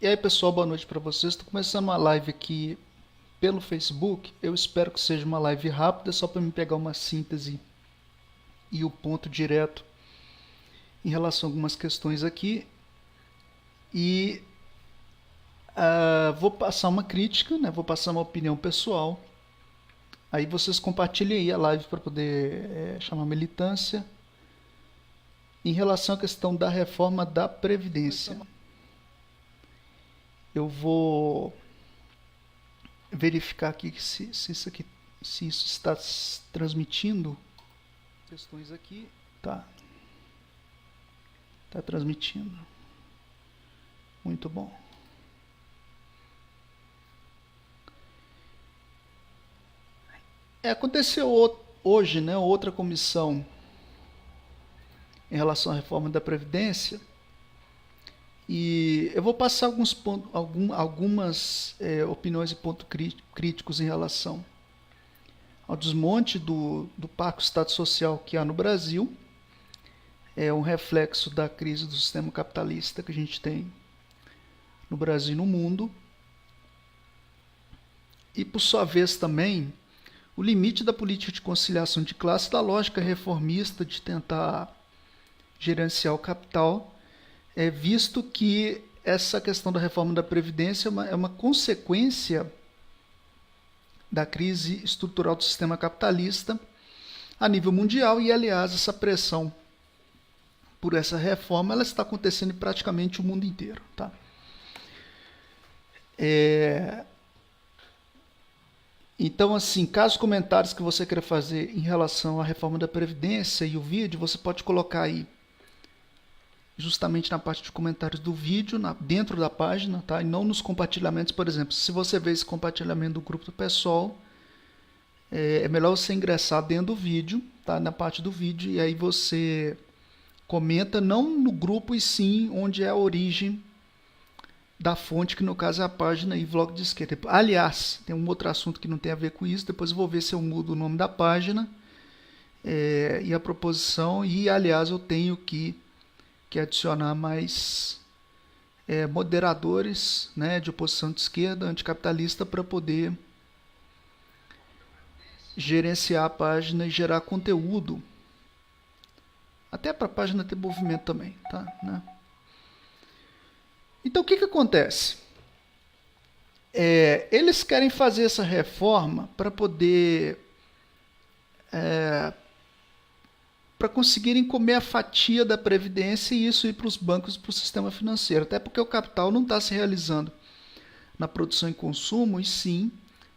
E aí, pessoal, boa noite para vocês. Estou começando uma live aqui pelo Facebook. Eu espero que seja uma live rápida, só para me pegar uma síntese e o ponto direto em relação a algumas questões aqui. E vou passar uma crítica, né? Vou passar uma opinião pessoal. Aí vocês compartilhem aí a live para poder chamar militância em relação à questão da reforma da Previdência. Eu vou verificar aqui se isso está transmitindo. Questões aqui. Tá. Tá transmitindo. Muito bom. Aconteceu hoje, né, outra comissão em relação à reforma da Previdência. E eu vou passar algumas opiniões e pontos críticos em relação ao desmonte do Pacto Estado Social que há no Brasil. É um reflexo da crise do sistema capitalista que a gente tem no Brasil e no mundo. E, por sua vez, também o limite da política de conciliação de classe, da lógica reformista de tentar gerenciar o capital, visto que essa questão da reforma da Previdência é uma consequência da crise estrutural do sistema capitalista a nível mundial e, aliás, essa pressão por essa reforma ela está acontecendo em praticamente o mundo inteiro. Tá? Então, assim, caso comentários que você queira fazer em relação à reforma da Previdência e o vídeo, você pode colocar aí justamente na parte de comentários do vídeo, dentro da página, tá? E não nos compartilhamentos. Por exemplo, se você vê esse compartilhamento do grupo do pessoal, é melhor você ingressar dentro do vídeo, tá? Na parte do vídeo, e aí você comenta, não no grupo, e sim onde é a origem da fonte, que no caso é a página e vlog de esquerda. Aliás, tem um outro assunto que não tem a ver com isso, depois eu vou ver se eu mudo o nome da página e a proposição, e aliás eu tenho que adicionar mais moderadores, né, de oposição de esquerda, anticapitalista, para poder gerenciar a página e gerar conteúdo, até para a página ter movimento também, tá? Né? Então o que acontece? Eles querem fazer essa reforma para poder para conseguirem comer a fatia da Previdência e isso ir para os bancos e para o sistema financeiro. Até porque o capital não está se realizando na produção e consumo, e sim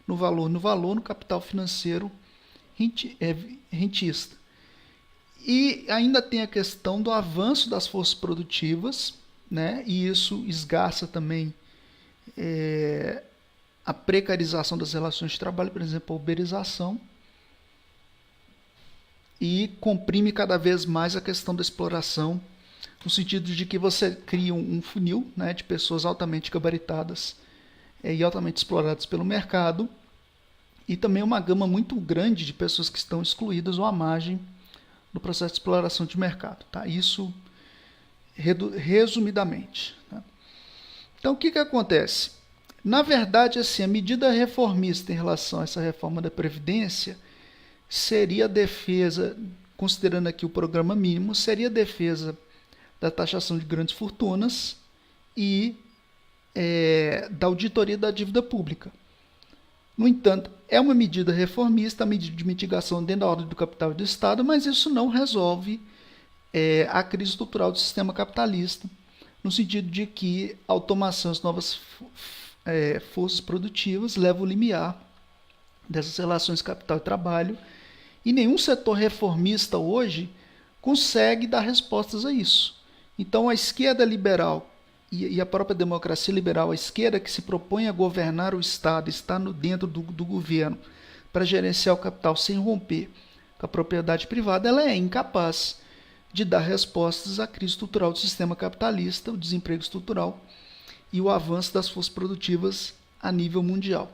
no valor, no capital financeiro rentista. E ainda tem a questão do avanço das forças produtivas, né? E isso esgarça também a precarização das relações de trabalho, por exemplo, a uberização, e comprime cada vez mais a questão da exploração, no sentido de que você cria um funil, né, de pessoas altamente gabaritadas e altamente exploradas pelo mercado, e também uma gama muito grande de pessoas que estão excluídas ou à margem do processo de exploração de mercado. Tá? Isso resumidamente. Tá? Então, o que acontece? Na verdade, assim, a medida reformista em relação a essa reforma da Previdência seria a defesa, considerando aqui o programa mínimo, seria a defesa da taxação de grandes fortunas e da auditoria da dívida pública. No entanto, é uma medida reformista, a medida de mitigação dentro da ordem do capital e do Estado, mas isso não resolve a crise estrutural do sistema capitalista, no sentido de que a automação das novas forças produtivas leva o limiar dessas relações capital e trabalho, e nenhum setor reformista hoje consegue dar respostas a isso. Então a esquerda liberal e a própria democracia liberal, a esquerda que se propõe a governar o Estado, está dentro do governo para gerenciar o capital sem romper com a propriedade privada, ela é incapaz de dar respostas à crise estrutural do sistema capitalista, o desemprego estrutural e o avanço das forças produtivas a nível mundial.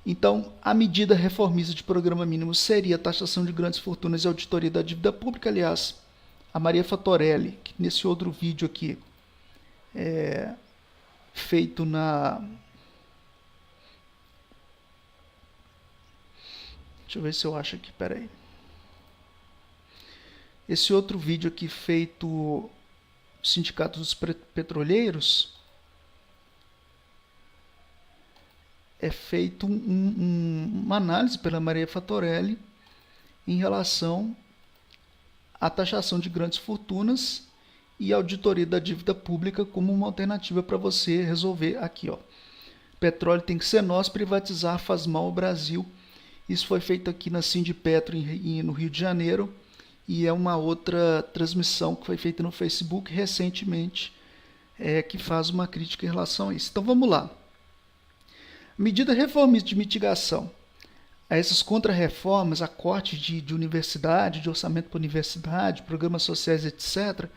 Então, a medida reformista de programa mínimo seria a taxação de grandes fortunas e auditoria da dívida pública. Aliás, a Maria Fatorelli, que nesse outro vídeo aqui feito na... Deixa eu ver se eu acho aqui, peraí. Esse outro vídeo aqui feito no Sindicato dos Petroleiros é feito uma análise pela Maria Fatorelli em relação à taxação de grandes fortunas e auditoria da dívida pública como uma alternativa para você resolver aqui, ó. Petróleo tem que ser nosso, privatizar faz mal ao Brasil. Isso foi feito aqui na Sindipetro no Rio de Janeiro e é uma outra transmissão que foi feita no Facebook recentemente, que faz uma crítica em relação a isso. Então vamos lá. Medida reformista de mitigação a essas contrarreformas, a corte de universidade, de orçamento para universidade, programas sociais, etc.,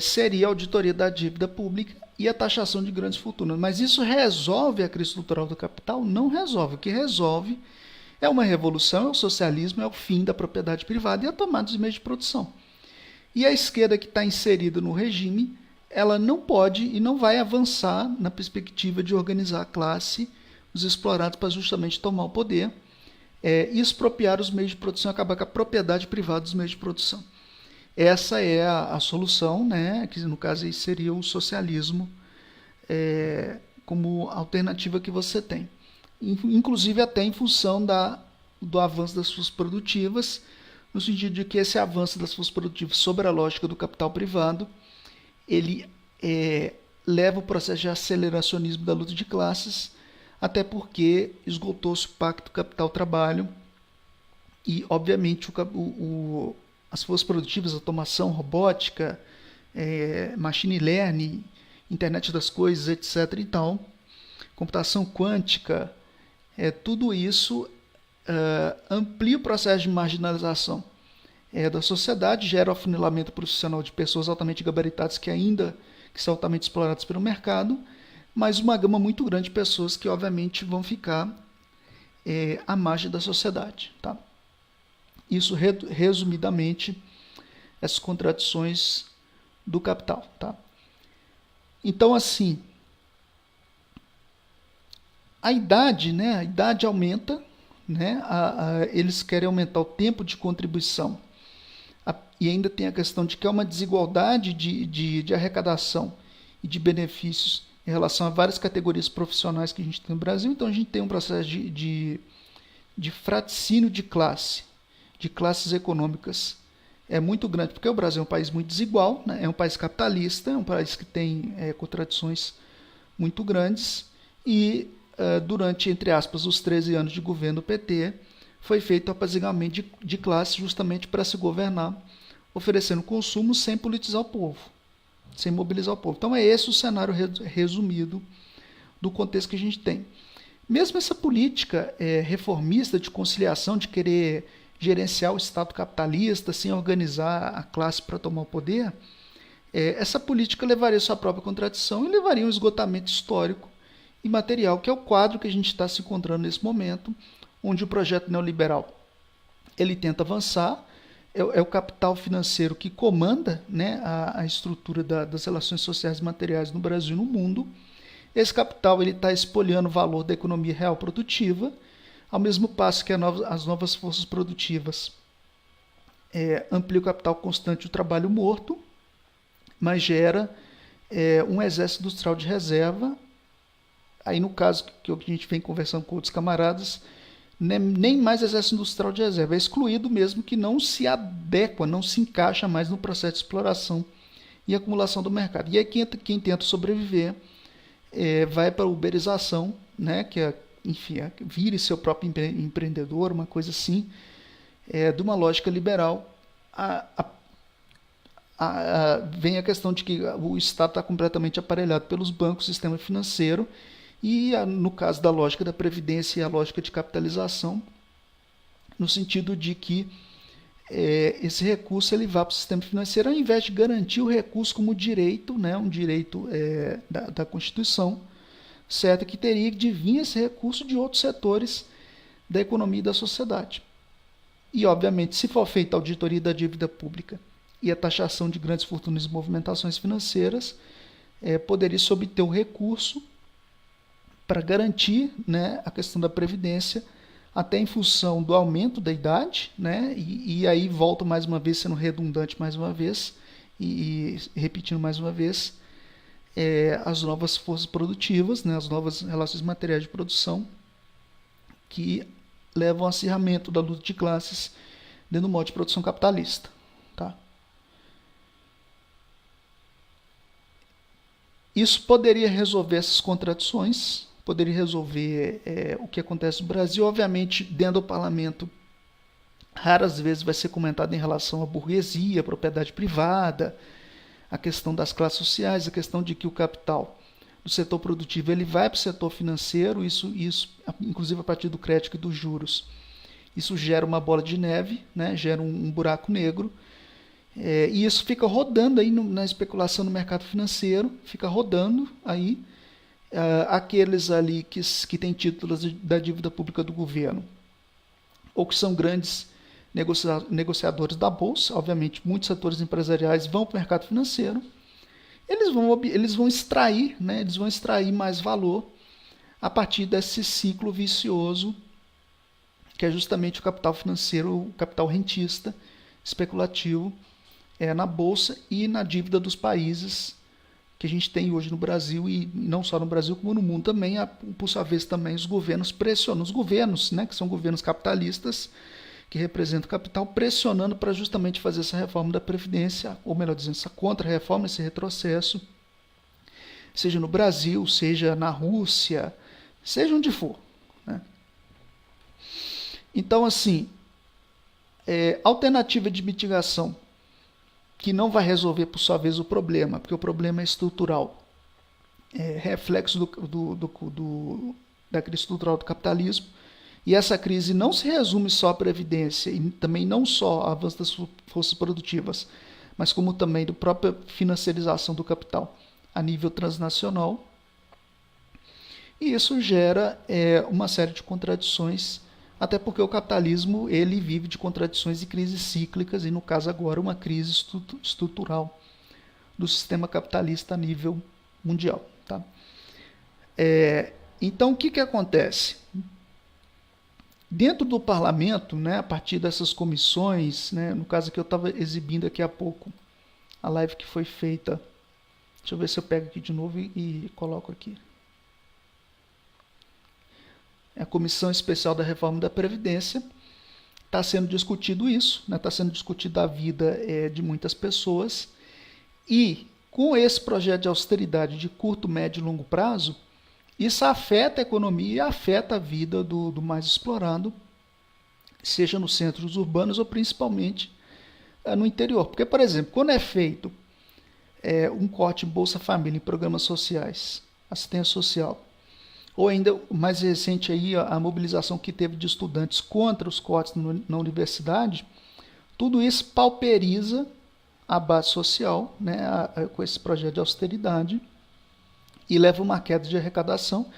seria a auditoria da dívida pública e a taxação de grandes fortunas. Mas isso resolve a crise estrutural do capital? Não resolve. O que resolve é uma revolução, é o socialismo, é o fim da propriedade privada e a tomada dos meios de produção. E a esquerda que está inserida no regime, ela não pode e não vai avançar na perspectiva de organizar a classe, os explorados, para justamente tomar o poder, e expropriar os meios de produção, acabar com a propriedade privada dos meios de produção. Essa é a solução, né, que no caso aí seria o socialismo como alternativa que você tem. Inclusive até em função do avanço das forças produtivas, no sentido de que esse avanço das forças produtivas sobre a lógica do capital privado, ele leva o processo de aceleracionismo da luta de classes, até porque esgotou-se o pacto capital-trabalho e, obviamente, as forças produtivas, automação, robótica, machine learning, internet das coisas, etc. Então, computação quântica, tudo isso amplia o processo de marginalização da sociedade, gera o afunilamento profissional de pessoas altamente gabaritadas que são altamente exploradas pelo mercado, mas uma gama muito grande de pessoas que, obviamente, vão ficar à margem da sociedade. Tá? Isso, resumidamente, essas contradições do capital. Tá? Então, assim, a idade aumenta, né? Eles querem aumentar o tempo de contribuição e ainda tem a questão de que há uma desigualdade de arrecadação e de benefícios em relação a várias categorias profissionais que a gente tem no Brasil. Então a gente tem um processo de fraticínio de classes econômicas muito grande, porque o Brasil é um país muito desigual, né? É um país capitalista, é um país que tem contradições muito grandes e durante, entre aspas, os 13 anos de governo do PT, foi feito o apaziguamento de classe justamente para se governar, oferecendo consumo sem politizar o povo, sem mobilizar o povo. Então é esse o cenário resumido do contexto que a gente tem. Mesmo essa política reformista de conciliação, de querer gerenciar o Estado capitalista, sem organizar a classe para tomar o poder, essa política levaria a sua própria contradição e levaria a um esgotamento histórico e material, que é o quadro que a gente está se encontrando nesse momento, onde o projeto neoliberal ele tenta avançar, é o capital financeiro que comanda, né, a estrutura das relações sociais e materiais no Brasil e no mundo. Esse capital está espoliando o valor da economia real produtiva, ao mesmo passo que as novas forças produtivas ampliam o capital constante do trabalho morto, mas gera um exército industrial de reserva. Aí, no caso que a gente vem conversando com outros camaradas, nem mais exército industrial de reserva, é excluído mesmo, que não se adequa, não se encaixa mais no processo de exploração e acumulação do mercado. E aí quem tenta sobreviver vai para a uberização, né, que vire seu próprio empreendedor, uma coisa assim, de uma lógica liberal. Vem a questão de que o Estado está completamente aparelhado pelos bancos, sistema financeiro, e no caso da lógica da previdência e a lógica de capitalização, no sentido de que esse recurso ele vai para o sistema financeiro, ao invés de garantir o recurso como direito, né, um direito da Constituição, certo, que teria de vir esse recurso de outros setores da economia e da sociedade. E, obviamente, se for feita a auditoria da dívida pública e a taxação de grandes fortunas e movimentações financeiras, poderia se obter o recurso para garantir, né, a questão da previdência, até em função do aumento da idade, né, e aí volto mais uma vez, sendo redundante mais uma vez, e repetindo mais uma vez, as novas forças produtivas, né, as novas relações materiais de produção, que levam ao acirramento da luta de classes dentro do modo de produção capitalista. Tá? Isso poderia resolver essas contradições, poderia resolver o que acontece no Brasil. Obviamente, dentro do parlamento, raras vezes vai ser comentado em relação à burguesia, à propriedade privada, a questão das classes sociais, a questão de que o capital do setor produtivo ele vai para o setor financeiro, isso, inclusive a partir do crédito e dos juros. Isso gera uma bola de neve, né? Gera um buraco negro, e isso fica rodando aí na especulação no mercado financeiro, fica rodando aí aqueles ali que têm títulos da dívida pública do governo, ou que são grandes negociadores da Bolsa. Obviamente, muitos setores empresariais vão para o mercado financeiro, eles vão extrair, né, eles vão extrair mais valor a partir desse ciclo vicioso, que é justamente o capital financeiro, o capital rentista, especulativo, na Bolsa e na dívida dos países que a gente tem hoje no Brasil, e não só no Brasil, como no mundo também. Por sua vez também os governos pressionam, os governos, né, que são governos capitalistas, que representam o capital, pressionando para justamente fazer essa reforma da Previdência, ou melhor dizendo, essa contra-reforma, esse retrocesso, seja no Brasil, seja na Rússia, seja onde for. Né? Então, assim, alternativa de mitigação que não vai resolver, por sua vez, o problema, porque o problema é estrutural, reflexo da crise estrutural do capitalismo. E essa crise não se resume só à previdência, e também não só ao avanço das forças produtivas, mas como também da própria financiarização do capital a nível transnacional. E isso gera uma série de contradições, até porque o capitalismo ele vive de contradições e crises cíclicas, e no caso agora uma crise estrutural do sistema capitalista a nível mundial. Tá? Então, o que acontece? Dentro do parlamento, né, a partir dessas comissões, né, no caso que eu estava exibindo aqui há pouco, a live que foi feita, deixa eu ver se eu pego aqui de novo e coloco aqui. A Comissão Especial da Reforma da Previdência, está sendo discutido isso, está sendo discutida a vida de muitas pessoas, e com esse projeto de austeridade de curto, médio e longo prazo, isso afeta a economia e afeta a vida do mais explorado, seja nos centros urbanos ou principalmente no interior. Porque, por exemplo, quando é feito um corte em Bolsa Família, em programas sociais, assistência social, ou ainda mais recente aí, a mobilização que teve de estudantes contra os cortes na universidade, tudo isso pauperiza a base social, né, com esse projeto de austeridade, e leva a uma queda de arrecadação,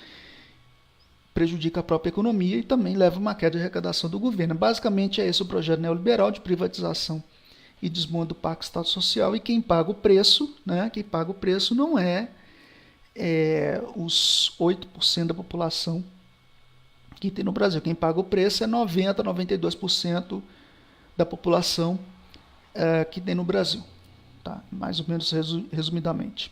prejudica a própria economia e também leva a uma queda de arrecadação do governo. Basicamente é esse o projeto neoliberal de privatização e desmonte do Pacto Estado Social, e quem paga o preço, né, quem paga o preço não é os 8% da população que tem no Brasil. Quem paga o preço é 90%, 92% da população que tem no Brasil. Tá? Mais ou menos resumidamente.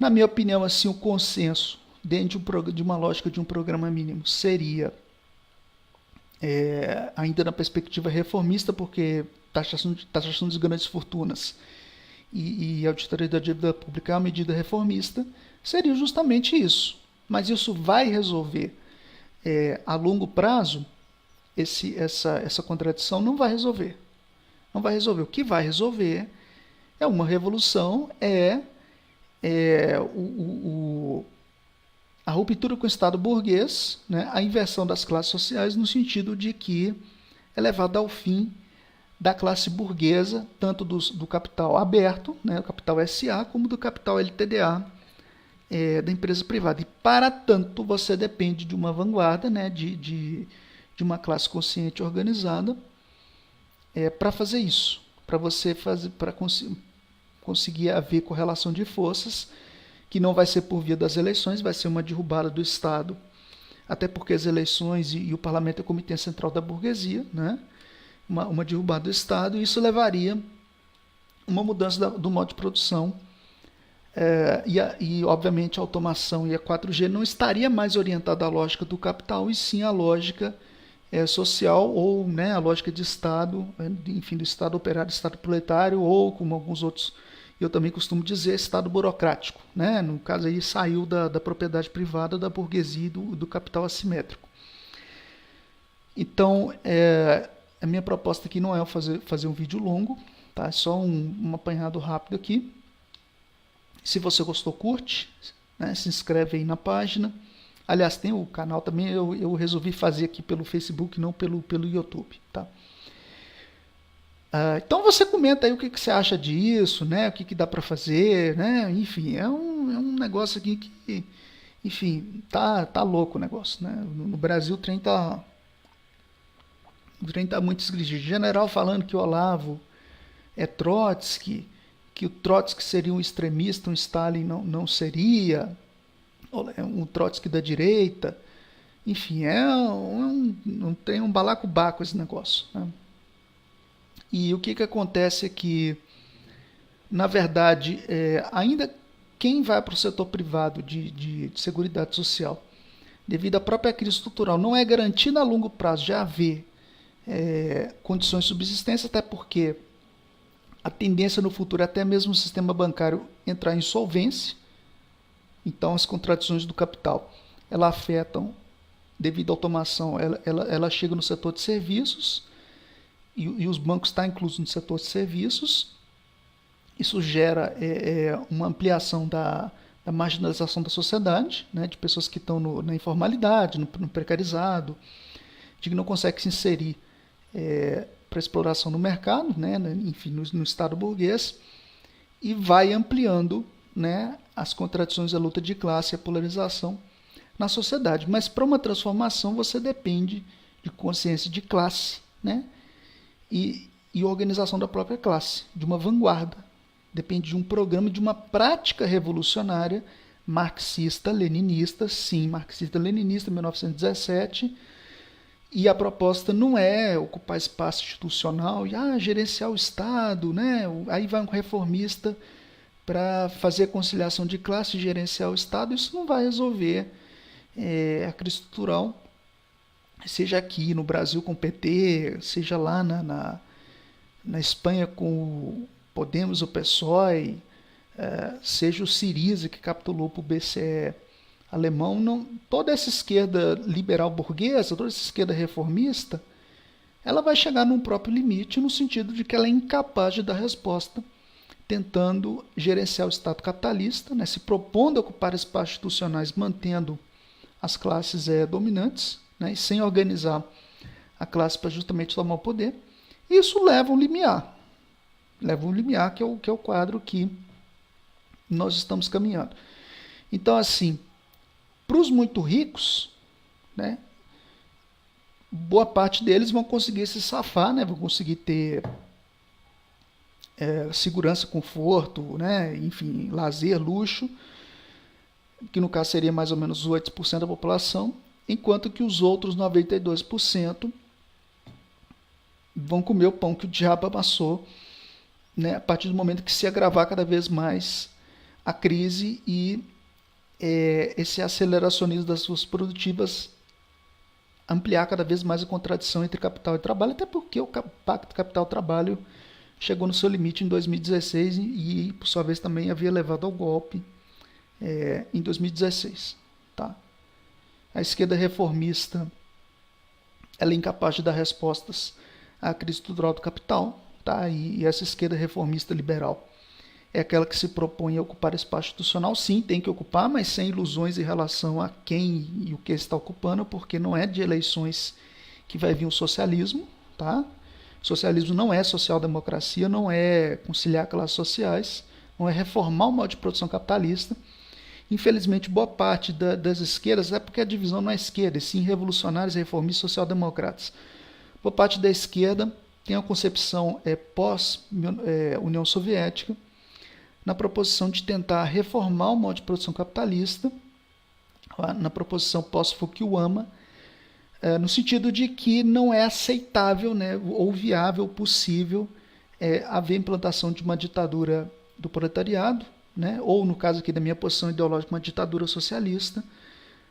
Na minha opinião, assim, o consenso dentro de uma lógica de um programa mínimo seria, ainda na perspectiva reformista, porque taxação de grandes fortunas e auditoria da dívida pública é uma medida reformista, seria justamente isso. Mas isso vai resolver a longo prazo? Essa contradição não vai resolver. Não vai resolver. O que vai resolver é uma revolução, a ruptura com o Estado burguês, né, a inversão das classes sociais, no sentido de que é levado ao fim da classe burguesa, tanto do capital aberto, né, o capital SA, como do capital LTDA, da empresa privada. E para tanto você depende de uma vanguarda, né, de uma classe consciente organizada, para fazer isso, para você fazer, para conseguir haver correlação de forças, que não vai ser por via das eleições, vai ser uma derrubada do Estado, até porque as eleições e o parlamento é o comitê central da burguesia, né? Uma derrubada do Estado, e isso levaria uma mudança do modo de produção, obviamente a automação e a 4G não estaria mais orientada à lógica do capital, e sim à lógica social, ou, né, a lógica de Estado, enfim, do Estado operário, Estado proletário, ou, como alguns outros, eu também costumo dizer, Estado burocrático, né? No caso aí saiu da propriedade privada, da burguesia e do capital assimétrico. Então, a minha proposta aqui não é fazer um vídeo longo, tá? É só um apanhado rápido aqui. Se você gostou, curte, né? Se inscreve aí na página. Aliás, tem o canal também, eu resolvi fazer aqui pelo Facebook, não pelo YouTube, tá? Então você comenta aí o que você acha disso, né? O que dá para fazer, né? Enfim, é um negócio aqui que, enfim, tá louco o negócio, né? No Brasil o trem tá muito esquisito. General falando que o Olavo é Trotsky, que o Trotsky seria um extremista, um Stalin não seria, um Trotsky da direita. Enfim, tem um balacobaco esse negócio, né? E o que acontece é que, na verdade, ainda quem vai para o setor privado de seguridade social, devido à própria crise estrutural, não é garantido a longo prazo de haver condições de subsistência, até porque a tendência no futuro é até mesmo o sistema bancário entrar em insolvência. Então, as contradições do capital, elas afetam, devido à automação, ela chega no setor de serviços, e os bancos estão inclusos no setor de serviços. Isso gera uma ampliação da marginalização da sociedade, né, de pessoas que estão na informalidade, no precarizado, de que não conseguem se inserir para exploração no mercado, né, enfim, no Estado burguês, e vai ampliando, né, as contradições da luta de classe e a polarização na sociedade. Mas para uma transformação você depende de consciência de classe, né, e organização da própria classe, de uma vanguarda. Depende de um programa, de uma prática revolucionária marxista-leninista, sim, marxista-leninista, 1917, e a proposta não é ocupar espaço institucional e gerenciar o Estado, né? Aí vai um reformista para fazer a conciliação de classe e gerenciar o Estado. Isso não vai resolver a crise estrutural, seja aqui no Brasil com o PT, seja lá na Espanha com o Podemos, o PSOE, seja o Syriza que capitulou para o BCE alemão. Não, toda essa esquerda liberal burguesa, toda essa esquerda reformista, ela vai chegar num próprio limite, no sentido de que ela é incapaz de dar resposta, tentando gerenciar o Estado capitalista, né, se propondo a ocupar espaços institucionais, mantendo as classes dominantes, né, e sem organizar a classe para justamente tomar o poder. Isso leva um limiar. Que é o quadro que nós estamos caminhando. Então, assim, para os muito ricos, né, boa parte deles vão conseguir se safar, né, vão conseguir ter segurança, conforto, né, enfim, lazer, luxo, que no caso seria mais ou menos 8% da população, enquanto que os outros 92% vão comer o pão que o diabo amassou, né, a partir do momento que se agravar cada vez mais a crise e esse aceleracionismo das forças produtivas ampliar cada vez mais a contradição entre capital e trabalho, até porque o Pacto Capital-Trabalho chegou no seu limite em 2016 e por sua vez, também havia levado ao golpe em 2016. Tá? A esquerda reformista ela é incapaz de dar respostas à crise estrutural do capital. Tá? E essa esquerda reformista liberal é aquela que se propõe a ocupar espaço institucional. Sim, tem que ocupar, mas sem ilusões em relação a quem e o que está ocupando, porque não é de eleições que vai vir o socialismo. Tá? Socialismo não é social-democracia, não é conciliar classes sociais, não é reformar o modo de produção capitalista. Infelizmente, boa parte das esquerdas, é porque a divisão não é esquerda, e sim revolucionários, reformistas, social-democratas. Boa parte da esquerda tem a concepção pós-União Soviética, na proposição de tentar reformar o modo de produção capitalista, na proposição pós-Fukuyama, no sentido de que não é aceitável, né, ou viável, possível, haver implantação de uma ditadura do proletariado, né, ou, no caso aqui da minha posição ideológica, uma ditadura socialista,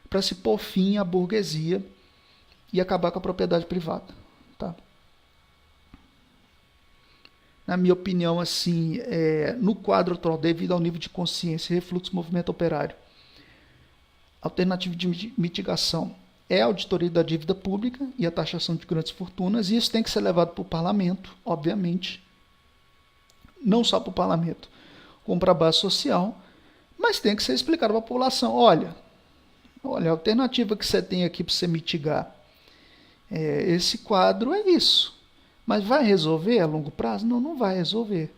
para se pôr fim à burguesia e acabar com a propriedade privada. Tá? Na minha opinião, assim, no quadro atual, devido ao nível de consciência e refluxo do movimento operário, a alternativa de mitigação é a auditoria da dívida pública e a taxação de grandes fortunas, e isso tem que ser levado para o parlamento, obviamente, não só para o parlamento, como para a base social, mas tem que ser explicado para a população. Olha, a alternativa que você tem aqui para você mitigar esse quadro é isso. Mas vai resolver a longo prazo? Não, não vai resolver.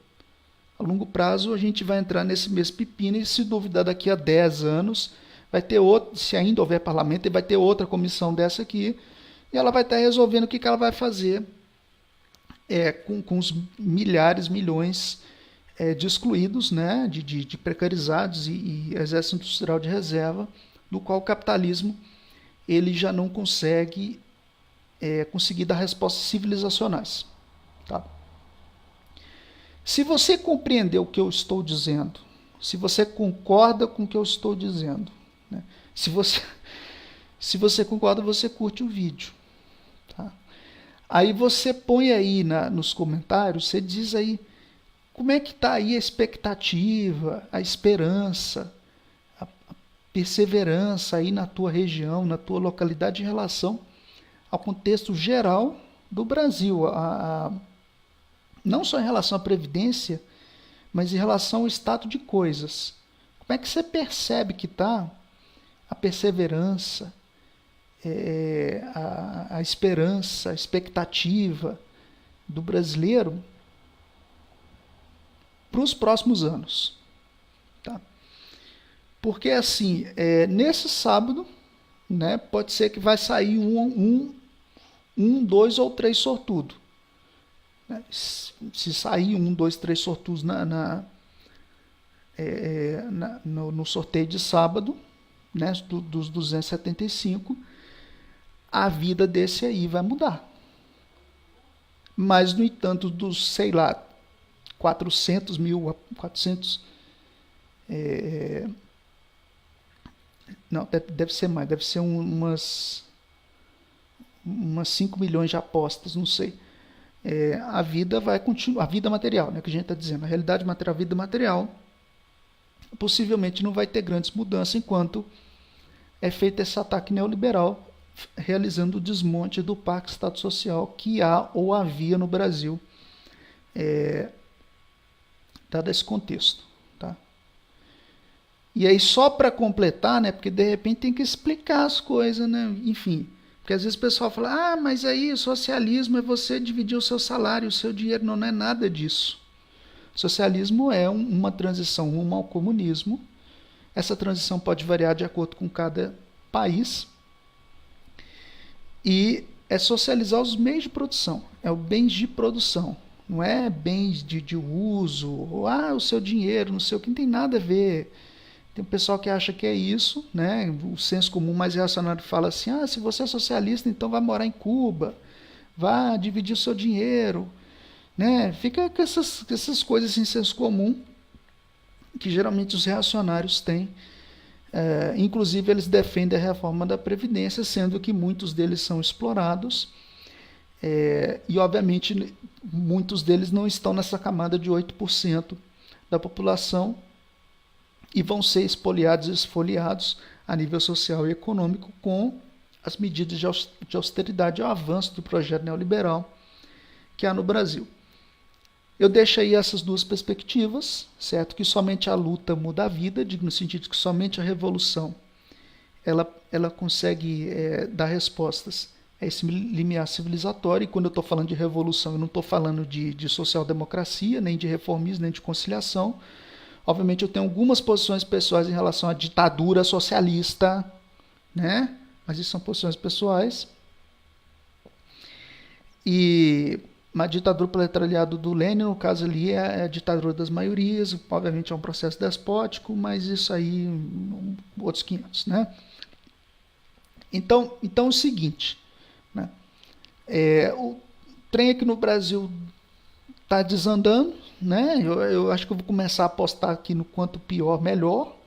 A longo prazo a gente vai entrar nesse mesmo pepino e, se duvidar, daqui a 10 anos vai ter outro, se ainda houver parlamento, vai ter outra comissão dessa aqui e ela vai estar resolvendo o que ela vai fazer com os milhares, milhões de excluídos, né, de precarizados e exército industrial de reserva, do qual o capitalismo ele já não conseguir dar respostas civilizacionais. Tá? Se você compreendeu o que eu estou dizendo, se você concorda com o que eu estou dizendo, né? Se você concorda, você curte o vídeo. Tá? Aí você põe aí nos comentários, você diz aí como é que está aí a expectativa, a esperança, a perseverança aí na tua região, na tua localidade em relação ao contexto geral do Brasil, não só em relação à Previdência, mas em relação ao estado de coisas. Como é que você percebe que está a perseverança, a esperança, a expectativa do brasileiro para os próximos anos? Tá? Porque, assim, nesse sábado, né, pode ser que vai sair um, 2 ou 3 sortudo. Né? Se sair 1, 2, 3 sortudos no sorteio de sábado, né, dos 275, a vida desse aí vai mudar. Mas, no entanto, dos, sei lá, 400 mil, 400... não, deve ser mais, deve ser umas 5 milhões de apostas, não sei. A vida vai continuar, a vida material, né, que a gente está dizendo, a realidade material, a vida material, possivelmente não vai ter grandes mudanças enquanto é feito esse ataque neoliberal, realizando o desmonte do Pacto Estado Social que há ou havia no Brasil, dado esse contexto. Tá? E aí, só para completar, né, porque de repente tem que explicar as coisas, né, enfim, porque às vezes o pessoal fala, mas aí o socialismo é você dividir o seu salário, o seu dinheiro. Não, não é nada disso. Socialismo é uma transição rumo ao comunismo. Essa transição pode variar de acordo com cada país. E é socializar os meios de produção, é o bens de produção. Não é bens de uso, ou o seu dinheiro, não sei o que, não tem nada a ver. Tem um pessoal que acha que é isso, né? O senso comum mais reacionário fala assim, se você é socialista, então vai morar em Cuba, vai dividir o seu dinheiro, né? Fica com essas coisas em senso comum, que geralmente os reacionários têm. Inclusive, eles defendem a reforma da Previdência, sendo que muitos deles são explorados, e, obviamente, muitos deles não estão nessa camada de 8% da população, e vão ser espoliados e esfoliados a nível social e econômico com as medidas de austeridade e o avanço do projeto neoliberal que há no Brasil. Eu deixo aí essas duas perspectivas, certo? Que somente a luta muda a vida, no sentido de que somente a revolução ela consegue dar respostas a esse limiar civilizatório. E quando eu estou falando de revolução, eu não estou falando de social-democracia, nem de reformismo, nem de conciliação. Obviamente eu tenho algumas posições pessoais em relação à ditadura socialista, né? Mas isso são posições pessoais. E uma ditadura proletariado do Lênin, no caso ali, é a ditadura das maiorias, obviamente é um processo despótico, mas isso aí, outros 500, né? Então é o seguinte, né? O trem aqui no Brasil está desandando, né? Eu acho que eu vou começar a apostar aqui no quanto pior, melhor,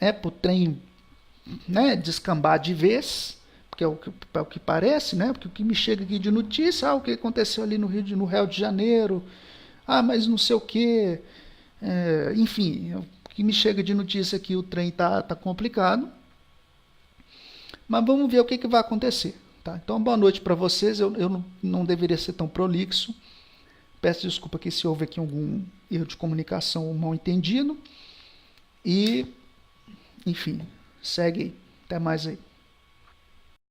né? Para o trem, né, descambar de vez, porque é o que parece, né? Porque o que me chega aqui de notícia, o que aconteceu ali no Rio de Janeiro, mas não sei o que, enfim, o que me chega de notícia aqui, o trem tá complicado, mas vamos ver o que vai acontecer, tá? Então, boa noite para vocês, eu não deveria ser tão prolixo, peço desculpa aqui se houve aqui algum erro de comunicação ou mal entendido, e, enfim, segue aí, até mais aí.